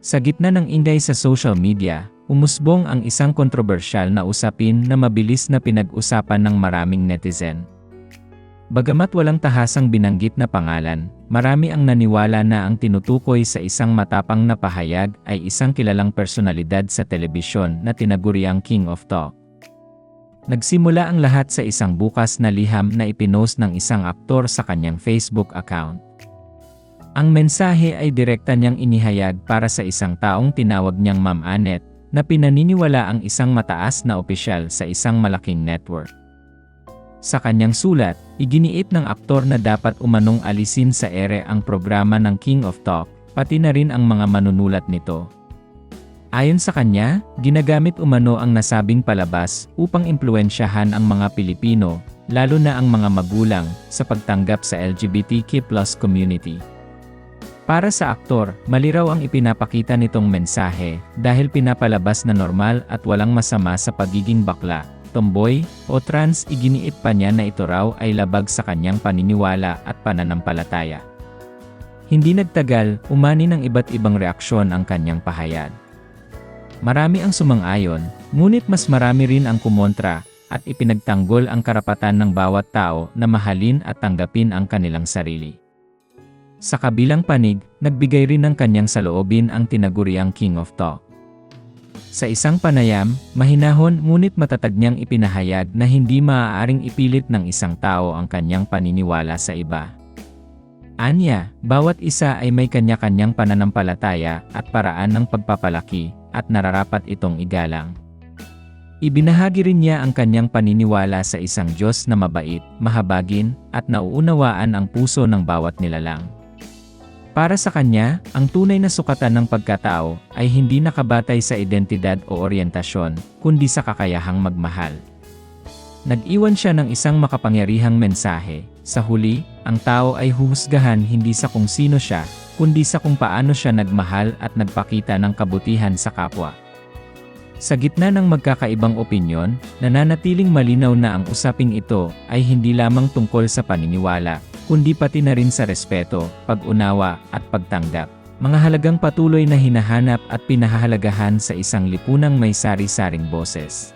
Sa gitna ng ingay sa social media, umusbong ang isang kontrobersyal na usapin na mabilis na pinag-usapan ng maraming netizen. Bagamat walang tahasang binanggit na pangalan, marami ang naniwala na ang tinutukoy sa isang matapang na pahayag ay isang kilalang personalidad sa telebisyon na tinaguriang King of Talk. Nagsimula ang lahat sa isang bukas na liham na ipinost ng isang aktor sa kanyang Facebook account. Ang mensahe ay direkta niyang inihayag para sa isang taong tinawag niyang Ma'am Annette, na pinaniniwala ang isang mataas na opisyal sa isang malaking network. Sa kanyang sulat, iginiit ng aktor na dapat umanong alisin sa ere ang programa ng King of Talk, pati na rin ang mga manunulat nito. Ayon sa kanya, ginagamit umano ang nasabing palabas upang impluwensyahan ang mga Pilipino, lalo na ang mga magulang, sa pagtanggap sa LGBTQ+ community. Para sa aktor, mali raw ang ipinapakita nitong mensahe dahil pinapalabas na normal at walang masama sa pagiging bakla, tomboy, o trans. Iginiit pa niya na ito raw ay labag sa kanyang paniniwala at pananampalataya. Hindi nagtagal, umani ng iba't ibang reaksyon ang kanyang pahayag. Marami ang sumang-ayon, ngunit mas marami rin ang kumontra at ipinagtanggol ang karapatan ng bawat tao na mahalin at tanggapin ang kanilang sarili. Sa kabilang panig, nagbigay rin ng kanyang saloobin ang tinaguriang King of Talk. Sa isang panayam, mahinahon ngunit matatag niyang ipinahayag na hindi maaaring ipilit ng isang tao ang kanyang paniniwala sa iba. Anya, bawat isa ay may kanya-kanyang pananampalataya at paraan ng pagpapalaki, at nararapat itong igalang. Ibinahagi rin niya ang kanyang paniniwala sa isang Diyos na mabait, mahabagin, at nauunawaan ang puso ng bawat nilalang. Para sa kanya, ang tunay na sukatan ng pagkatao ay hindi nakabatay sa identidad o oryentasyon, kundi sa kakayahang magmahal. Nag-iwan siya ng isang makapangyarihang mensahe. Sa huli, ang tao ay huhusgahan hindi sa kung sino siya, kundi sa kung paano siya nagmahal at nagpakita ng kabutihan sa kapwa. Sa gitna ng magkakaibang opinyon, nananatiling malinaw na ang usaping ito ay hindi lamang tungkol sa paniniwala, kundi pati na rin sa respeto, pag-unawa, at pagtanggap. Mga halagang patuloy na hinahanap at pinahahalagahan sa isang lipunang may sari-saring boses.